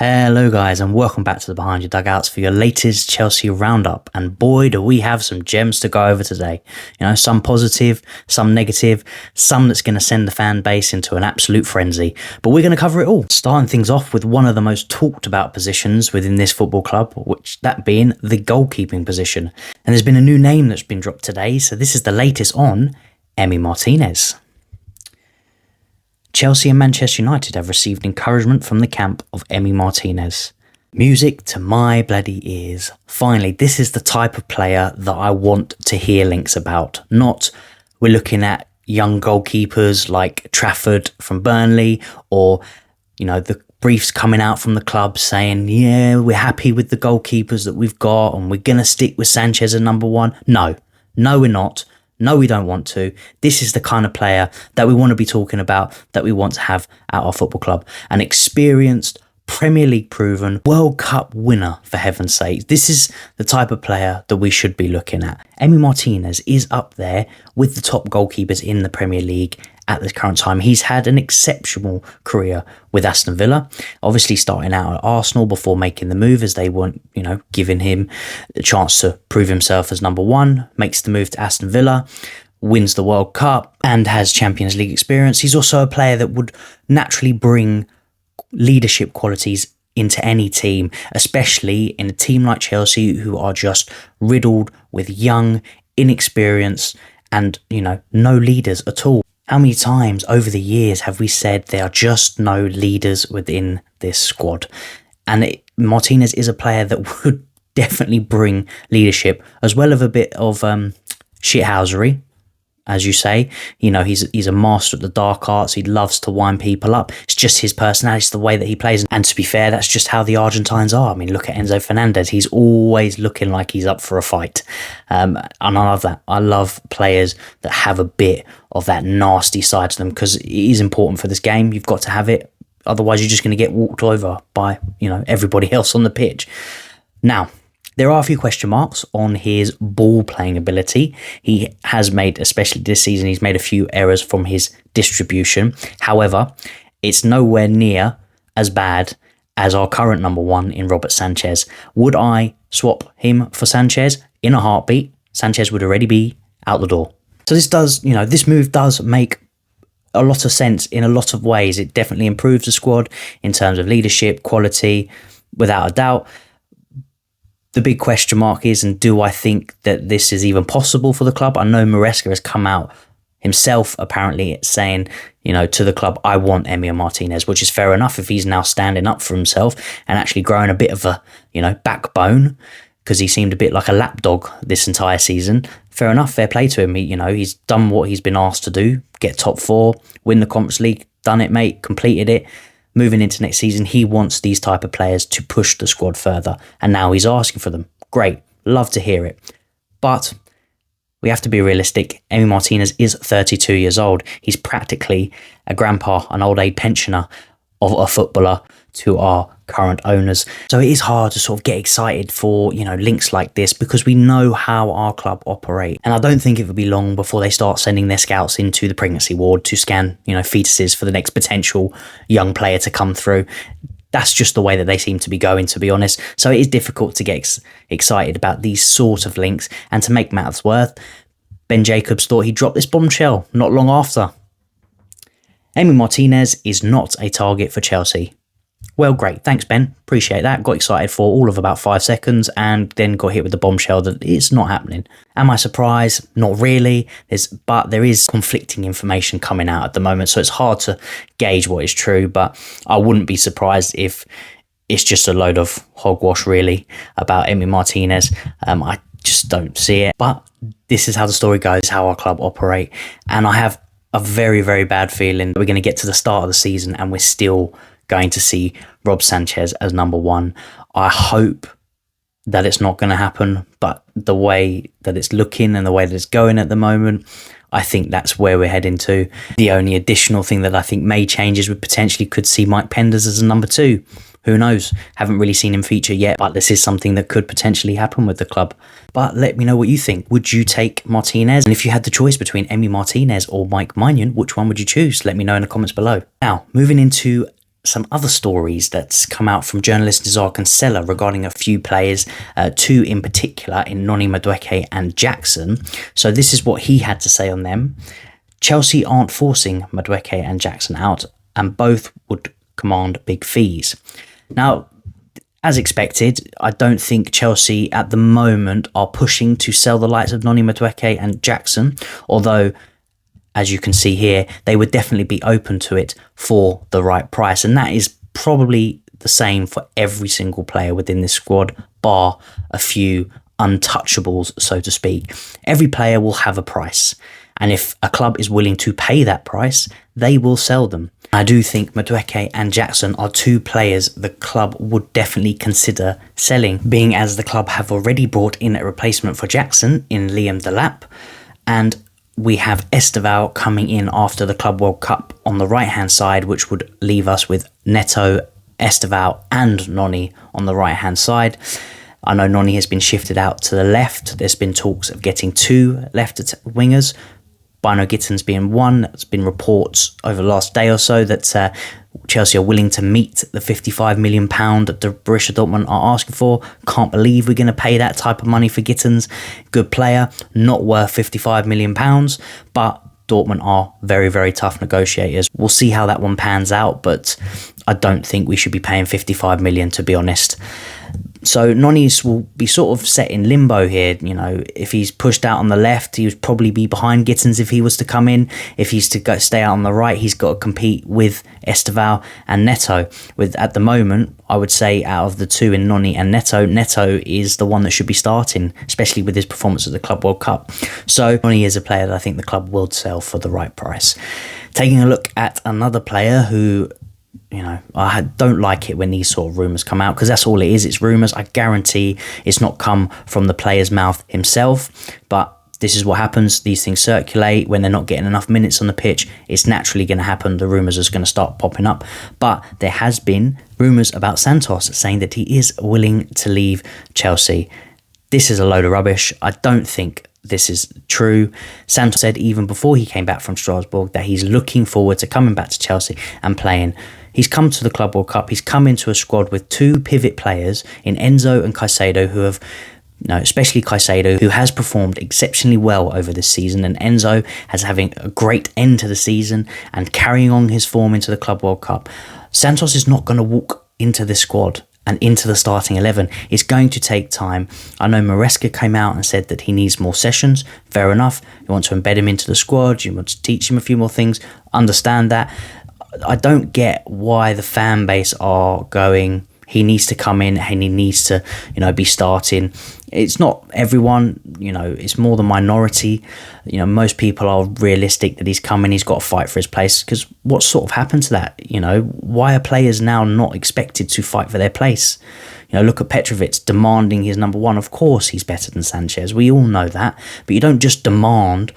Hello guys and welcome back to the Behind Your Dugouts for your latest Chelsea roundup, and boy do we have some gems to go over today. Some positive, some negative, some that's going to send the fan base into an absolute frenzy, but we're going to cover it all. Starting things off with one of the most talked about positions within this football club, which that being the goalkeeping position. And there's been a new name that's been dropped today, so this is the latest on Emi Martínez. Chelsea and Manchester United have received encouragement from the camp of Emi Martínez. Music to my bloody ears. Finally, this is the type of player that I want to hear links about. Not we're looking at young goalkeepers like Trafford from Burnley, or the briefs coming out from the club saying, yeah, we're happy with the goalkeepers that we've got and we're going to stick with Sanchez as number one. No, we're not. No, we don't want to. This is the kind of player that we want to be talking about, that we want to have at our football club. An experienced, Premier League proven, World Cup winner, for heaven's sake. This is the type of player that we should be looking at. Emi Martínez is up there with the top goalkeepers in the Premier League at this current time. He's had an exceptional career with Aston Villa, obviously starting out at Arsenal before making the move, as they weren't, giving him the chance to prove himself as number one. Makes the move to Aston Villa, wins the World Cup and has Champions League experience. He's also a player that would naturally bring leadership qualities into any team, especially in a team like Chelsea, who are just riddled with young, inexperienced and, no leaders at all. How many times over the years have we said there are just no leaders within this squad? And Martínez is a player that would definitely bring leadership, as well as a bit of shithousery, as you say. He's a master at the dark arts. He loves to wind people up. It's just his personality, it's the way that he plays. And to be fair, that's just how the Argentines are. I mean, look at Enzo Fernandez. He's always looking like he's up for a fight. And I love that. I love players that have a bit of that nasty side to them, because it is important for this game. You've got to have it. Otherwise, you're just going to get walked over by, everybody else on the pitch. Now, there are a few question marks on his ball playing ability. He has made, especially this season, he's made a few errors from his distribution. However, it's nowhere near as bad as our current number one in Robert Sanchez. Would I swap him for Sanchez? In a heartbeat, Sanchez would already be out the door. So this move does make a lot of sense in a lot of ways. It definitely improves the squad in terms of leadership, quality, without a doubt. The big question mark is, and do I think that this is even possible for the club? I know Meresca has come out himself, apparently, saying, to the club, I want Emi Martínez, which is fair enough if he's now standing up for himself and actually growing a bit of a, backbone, because he seemed a bit like a lapdog this entire season. Fair enough, fair play to him. He's done what he's been asked to do, get top four, win the Conference League, done it, mate, completed it. Moving into next season, he wants these type of players to push the squad further, and now he's asking for them. Great, love to hear it. But we have to be realistic. Emi Martínez is 32 years old. He's practically a grandpa, an old age pensioner of a footballer to our current owners. So it is hard to sort of get excited for, links like this, because we know how our club operate. And I don't think it will be long before they start sending their scouts into the pregnancy ward to scan, fetuses for the next potential young player to come through. That's just the way that they seem to be going, to be honest. So it is difficult to get excited about these sort of links. And to make matters worse, Ben Jacobs thought he dropped this bombshell not long after. Emi Martínez is not a target for Chelsea. Well, great. Thanks, Ben. Appreciate that. Got excited for all of about 5 seconds and then got hit with the bombshell that it's not happening. Am I surprised? Not really. But there is conflicting information coming out at the moment, so it's hard to gauge what is true, but I wouldn't be surprised if it's just a load of hogwash, really, about Emi Martínez. I just don't see it. But this is how the story goes, how our club operate. And I have a very, very bad feeling we're going to get to the start of the season and we're still going to see Rob Sanchez as number one. I hope that it's not going to happen, but the way that it's looking and the way that it's going at the moment, I think that's where we're heading to. The only additional thing that I think may change is we potentially could see Mike Penders as a number two. Who knows? Haven't really seen him feature yet, but this is something that could potentially happen with the club. But let me know what you think. Would you take Martínez? And if you had the choice between Emi Martínez or Mike Maignan, which one would you choose? Let me know in the comments below. Now, moving into some other stories that's come out from journalist Nizar Cancella regarding a few players, two in particular, in Noni Madueke and Jackson. So this is what he had to say on them. Chelsea aren't forcing Madueke and Jackson out, and both would command big fees. Now, as expected, I don't think Chelsea at the moment are pushing to sell the likes of Noni Madueke and Jackson, although, as you can see here, they would definitely be open to it for the right price. And that is probably the same for every single player within this squad, bar a few untouchables, so to speak. Every player will have a price. And if a club is willing to pay that price, they will sell them. I do think Madueke and Jackson are two players the club would definitely consider selling, being as the club have already brought in a replacement for Jackson in Liam Delap, and we have Esteval coming in after the Club World Cup on the right-hand side, which would leave us with Neto, Esteval and Noni on the right-hand side. I know Noni has been shifted out to the left. There's been talks of getting two left wingers, Bino Gittins being one. There's been reports over the last day or so that Chelsea are willing to meet the £55 million that the Borussia Dortmund are asking for. Can't believe we're going to pay that type of money for Gittins. Good player, not worth £55 million, but Dortmund are very, very tough negotiators. We'll see how that one pans out, but I don't think we should be paying £55 million, to be honest. So Noni's will be sort of set in limbo here. You know, if he's pushed out on the left, he would probably be behind Gittins if he was to come in. If he's to stay out on the right, he's got to compete with Esteval and Neto. With, at the moment, I would say out of the two in Noni and Neto, Neto is the one that should be starting, especially with his performance at the Club World Cup. So Noni is a player that I think the club will sell for the right price. Taking a look at another player who, you know, I don't like it when these sort of rumours come out, because that's all it is. It's rumours. I guarantee it's not come from the player's mouth himself, but this is what happens. These things circulate when they're not getting enough minutes on the pitch. It's naturally going to happen. The rumours are going to start popping up. But there has been rumours about Santos saying that he is willing to leave Chelsea. This is a load of rubbish. I don't think this is true. Santos said even before he came back from Strasbourg that he's looking forward to coming back to Chelsea and playing. He's come to the Club World Cup. He's come into a squad with two pivot players in Enzo and Caicedo, who have, especially Caicedo, who has performed exceptionally well over this season, and Enzo has having a great end to the season and carrying on his form into the Club World Cup. Santos is not going to walk into this squad and into the starting 11. It's going to take time. I know Meresca came out and said that he needs more sessions. Fair enough. You want to embed him into the squad. You want to teach him a few more things. Understand that. I don't get why the fan base are going, he needs to come in and he needs to, be starting. It's not everyone, it's more the minority. Most people are realistic that he's coming, he's got to fight for his place, because what sort of happened to that? Why are players now not expected to fight for their place? Look at Petrovic demanding his number one. Of course he's better than Sanchez. We all know that. But you don't just demand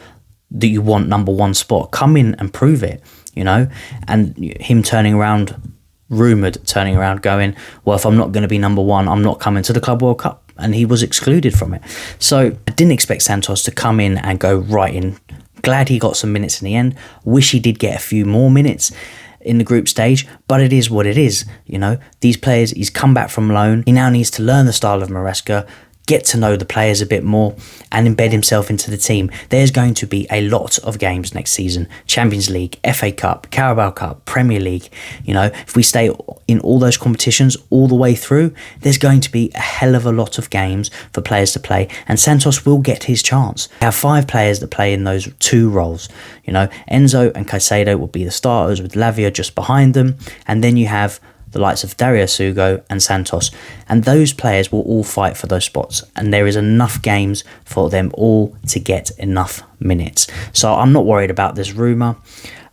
that you want number one spot. Come in and prove it, and him rumoured turning around going, well, if I'm not going to be number one, I'm not coming to the Club World Cup. And he was excluded from it. So I didn't expect Santos to come in and go right in. Glad he got some minutes in the end. Wish he did get a few more minutes in the group stage, but it is what it is. These players, he's come back from loan. He now needs to learn the style of Meresca, get to know the players a bit more and embed himself into the team. There's going to be a lot of games next season. Champions League, FA Cup, Carabao Cup, Premier League. If we stay in all those competitions all the way through, there's going to be a hell of a lot of games for players to play, and Santos will get his chance. We have 5 players that play in those 2 roles. Enzo and Caicedo will be the starters with Lavia just behind them, and then you have the likes of Dario Sugo and Santos, and those players will all fight for those spots, and there is enough games for them all to get enough minutes. So I'm not worried about this rumour,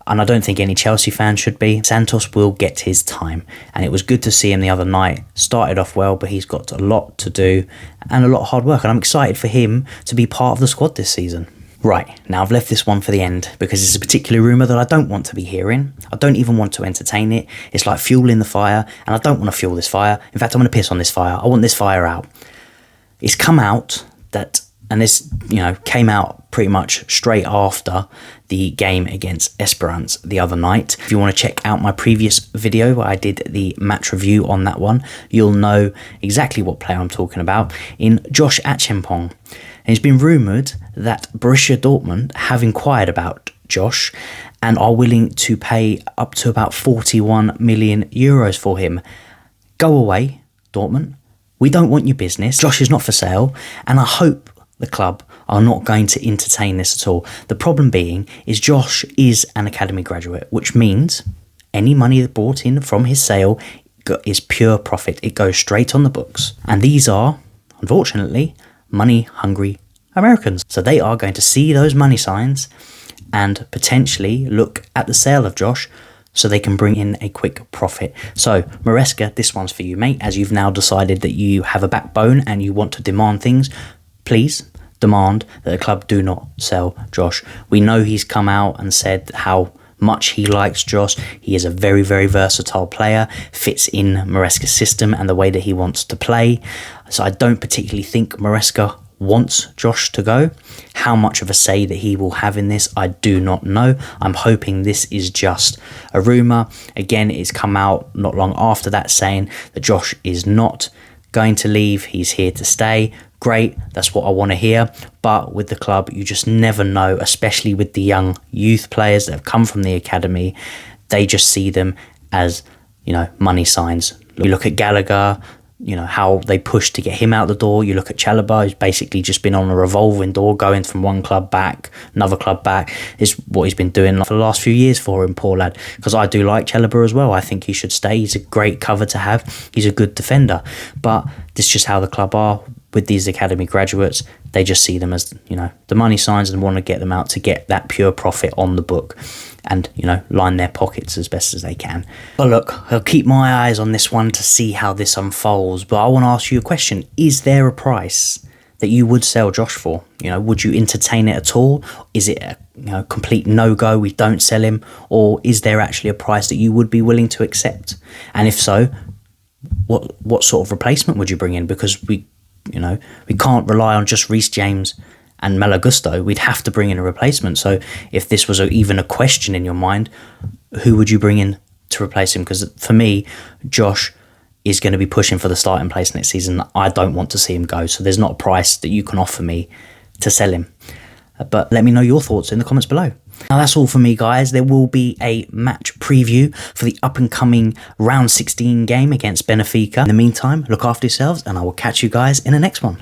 and I don't think any Chelsea fan should be. Santos will get his time, and it was good to see him the other night. Started off well, but he's got a lot to do and a lot of hard work, and I'm excited for him to be part of the squad this season. Right, now I've left this one for the end because it's a particular rumour that I don't want to be hearing. I don't even want to entertain it. It's like fuel in the fire, and I don't want to fuel this fire. In fact, I'm going to piss on this fire. I want this fire out. It's come out that And this, came out pretty much straight after the game against Esperance the other night. If you want to check out my previous video where I did the match review on that one, you'll know exactly what player I'm talking about in Josh Achempong. And it's been rumoured that Borussia Dortmund have inquired about Josh and are willing to pay up to about 41 million euros for him. Go away, Dortmund. We don't want your business. Josh is not for sale, and I hope the club are not going to entertain this at all. The problem being is Josh is an academy graduate, which means any money brought in from his sale is pure profit. It goes straight on the books. And these are, unfortunately, money-hungry Americans. So they are going to see those money signs and potentially look at the sale of Josh so they can bring in a quick profit. So, Meresca, this one's for you, mate. As you've now decided that you have a backbone and you want to demand things, please demand that the club do not sell Josh. We know he's come out and said how much he likes Josh. He is a very, very versatile player, fits in Meresca's system and the way that he wants to play. So I don't particularly think Meresca wants Josh to go. How much of a say that he will have in this, I do not know. I'm hoping this is just a rumour. Again, it's come out not long after that saying that Josh is not going to leave. He's here to stay. Great, that's what I want to hear. But with the club, you just never know, especially with the young youth players that have come from the academy. They just see them as, money signs. You look at Gallagher, how they pushed to get him out the door. You look at Chalobah, who's basically just been on a revolving door, going from one club back, another club back. Is what he's been doing for the last few years for him, poor lad. Because I do like Chalobah as well. I think he should stay. He's a great cover to have. He's a good defender. But this is just how the club are with these academy graduates. They just see them as, the money signs and want to get them out to get that pure profit on the book and, line their pockets as best as they can. But look, I'll keep my eyes on this one to see how this unfolds. But I want to ask you a question. Is there a price that you would sell Josh for? Would you entertain it at all? Is it a complete no-go, we don't sell him? Or is there actually a price that you would be willing to accept? And if so, what sort of replacement would you bring in? Because we can't rely on just Reece James and Malagusto. We'd have to bring in a replacement. So if this was even a question in your mind, who would you bring in to replace him? Because for me, Josh is going to be pushing for the starting place next season. I don't want to see him go. So there's not a price that you can offer me to sell him. But let me know your thoughts in the comments below. Now that's all for me, guys. There will be a match preview for the up-and-coming round 16 game against Benfica. In the meantime, look after yourselves and I will catch you guys in the next one.